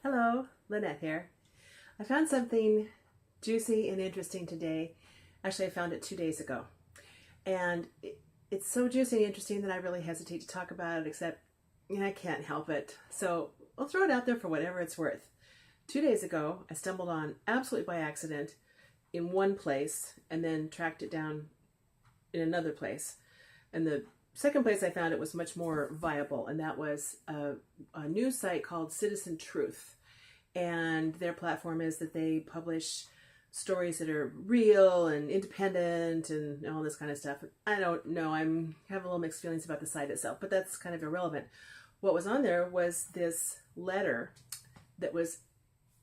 Hello, Lynette here. I found something juicy and interesting today. Actually, I found it 2 days ago. And it's so juicy and interesting that I really hesitate to talk about it, except I can't help it. So I'll throw it out there for whatever it's worth. 2 days ago, I stumbled on, absolutely by accident, in one place and then tracked it down in another place. And the second place I found it was much more viable, and that was a news site called Citizen Truth. And their platform is that they publish stories that are real and independent and all this kind of stuff. I don't know, I have a little mixed feelings about the site itself, but that's kind of irrelevant. What was on there was this letter that was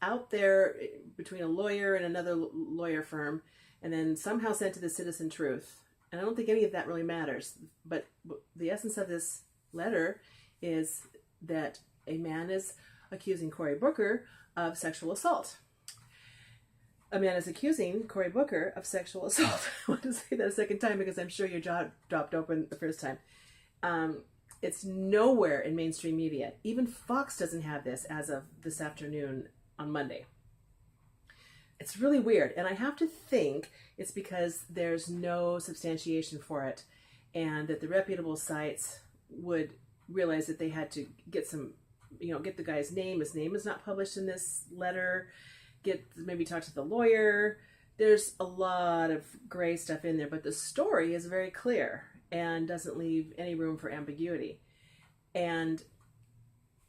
out there between a lawyer and another lawyer firm, and then somehow sent to the Citizen Truth. And I don't think any of that really matters, but the essence of this letter is that a man is accusing Cory Booker of sexual assault. A man is accusing Cory Booker of sexual assault. I want to say that a second time because I'm sure your jaw dropped open the first time. It's nowhere in mainstream media. Even Fox doesn't have this as of this afternoon on Monday. It's really weird, and I have to think it's because there's no substantiation for it, and that the reputable sites would realize that they had to get some, get the guy's name. His name is not published in this letter. Maybe talk to the lawyer. There's a lot of gray stuff in there, but the story is very clear and doesn't leave any room for ambiguity. And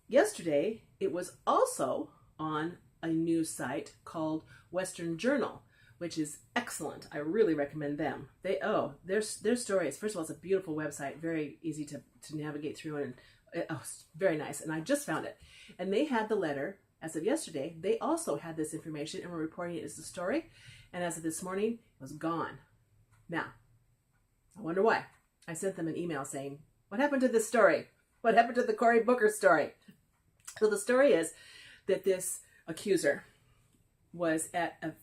yesterday, it was also on a news site called Western Journal, which is excellent. I really recommend them. Their stories. First of all, it's a beautiful website, very easy to navigate through, and it's very nice. And I just found it. And they had the letter as of yesterday. They also had this information and were reporting it as a story. And as of this morning, it was gone. Now, I wonder why. I sent them an email saying, what happened to this story? What happened to the Cory Booker story? So the story is that this accuser was at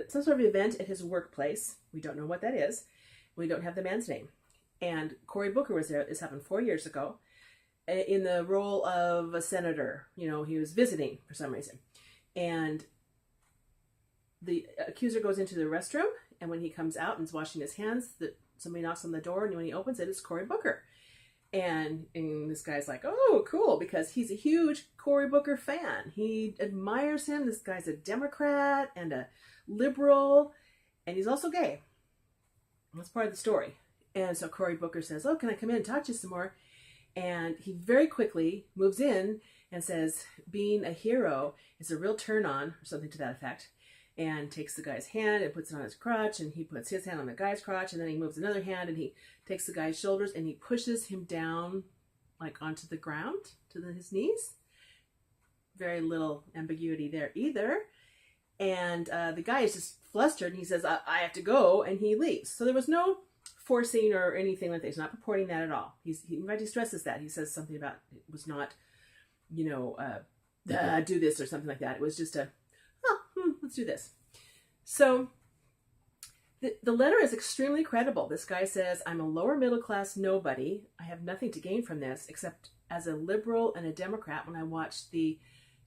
some sort of event at his workplace. We don't know what that is. We don't have the man's name. And Cory Booker was there. This happened 4 years ago in the role of a senator. He was visiting for some reason. And the accuser goes into the restroom, and when he comes out and is washing his hands, somebody knocks on the door, and when he opens it, it's Cory Booker. And this guy's like, oh, cool, because he's a huge Cory Booker fan. He admires him. This guy's a Democrat and a liberal, and he's also gay. That's part of the story. And so Cory Booker says, oh, can I come in and talk to you some more? And he very quickly moves in and says, being a hero is a real turn on, or something to that effect, and takes the guy's hand and puts it on his crotch, and he puts his hand on the guy's crotch, and then he moves another hand and he takes the guy's shoulders and he pushes him down like onto the ground to his knees. Very little ambiguity there either. And the guy is just flustered, and he says, I have to go, and he leaves. So there was no forcing or anything like that. He's not purporting that at all. He stresses that. He says something about it was not, do this or something like that. It was just let's do this. So the letter is extremely credible. This guy says, I'm a lower middle class nobody. I have nothing to gain from this except as a liberal and a Democrat. When I watched the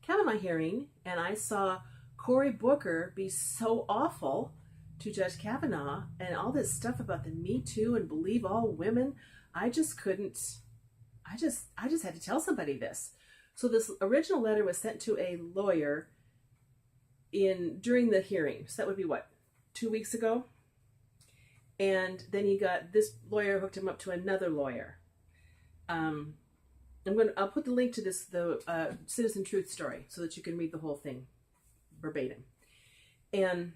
Kavanaugh hearing and I saw Cory Booker be so awful to Judge Kavanaugh and all this stuff about the Me Too and believe all women, I just couldn't, I just had to tell somebody this. So this original letter was sent to a lawyer during the hearing. So that would be 2 weeks ago? And then this lawyer hooked him up to another lawyer. I'll put the link to the Citizen Truth story so that you can read the whole thing verbatim. And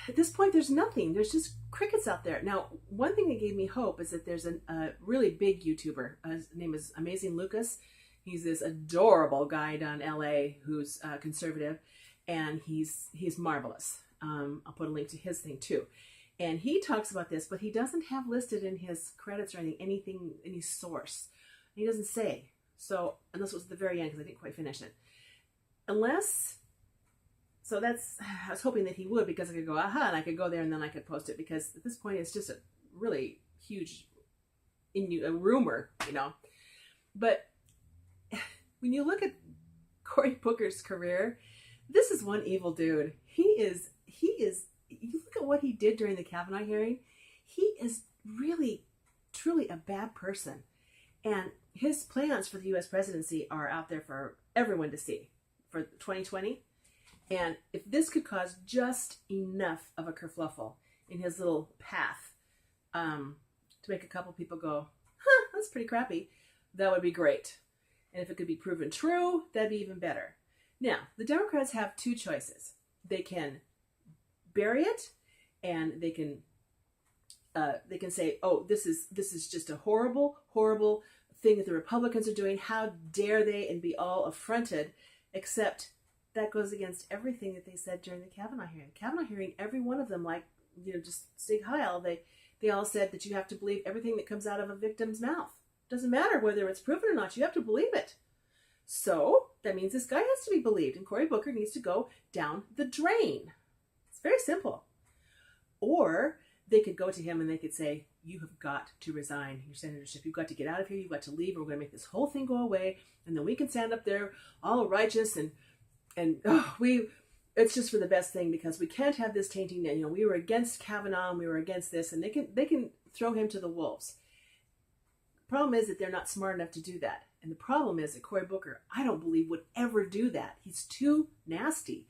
at this point, there's nothing. There's just crickets out there. Now, one thing that gave me hope is that there's a really big YouTuber. His name is Amazing Lucas. He's this adorable guy down in LA who's conservative, and he's marvelous. I'll put a link to his thing too. And he talks about this, but he doesn't have listed in his credits or anything, any source. He doesn't say. So, unless it was at the very end, because I didn't quite finish it. I was hoping that he would, because I could go, and I could go there and then I could post it, because at this point it's just a really huge a rumor, But when you look at Cory Booker's career, this is one evil dude. He is, you look at what he did during the Kavanaugh hearing, he is really, truly a bad person. And his plans for the U.S. presidency are out there for everyone to see for 2020. And if this could cause just enough of a kerfluffle in his little path to make a couple people go, huh, that's pretty crappy, that would be great. And if it could be proven true, that'd be even better. Now, the Democrats have two choices. They can bury it, and they can say, oh, this is just a horrible, horrible thing that the Republicans are doing. How dare they, and be all affronted, except that goes against everything that they said during the Kavanaugh hearing. Kavanaugh hearing, every one of them, like, just Sig Heil, they all said that you have to believe everything that comes out of a victim's mouth. Doesn't matter whether it's proven or not, you have to believe it. So that means this guy has to be believed, and Cory Booker needs to go down the drain. It's very simple. Or they could go to him and they could say, you have got to resign your senatorship. You've got to get out of here. You've got to leave, or we're going to make this whole thing go away. And then we can stand up there all righteous and it's just for the best thing, because we can't have this tainting. We were against Kavanaugh and we were against this, and they can throw him to the wolves. Problem is that they're not smart enough to do that. And the problem is that Cory Booker, I don't believe, would ever do that. He's too nasty.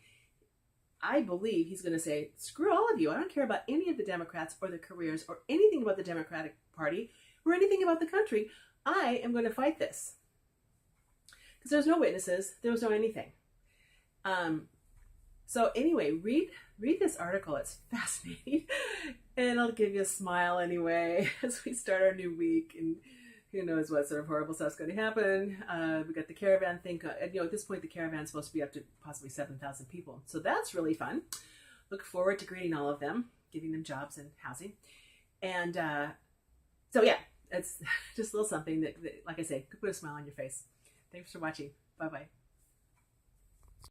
I believe he's going to say, screw all of you. I don't care about any of the Democrats or their careers or anything about the Democratic Party or anything about the country. I am going to fight this. Because there's no witnesses. There was no anything. So anyway, read this article. It's fascinating. And it'll give you a smile anyway as we start our new week. And who knows what sort of horrible stuff's going to happen. We got the caravan thing. At this point, the caravan's supposed to be up to possibly 7,000 people. So that's really fun. Look forward to greeting all of them, giving them jobs and housing. And so, yeah, it's just a little something that, like I say, could put a smile on your face. Thanks for watching. Bye-bye.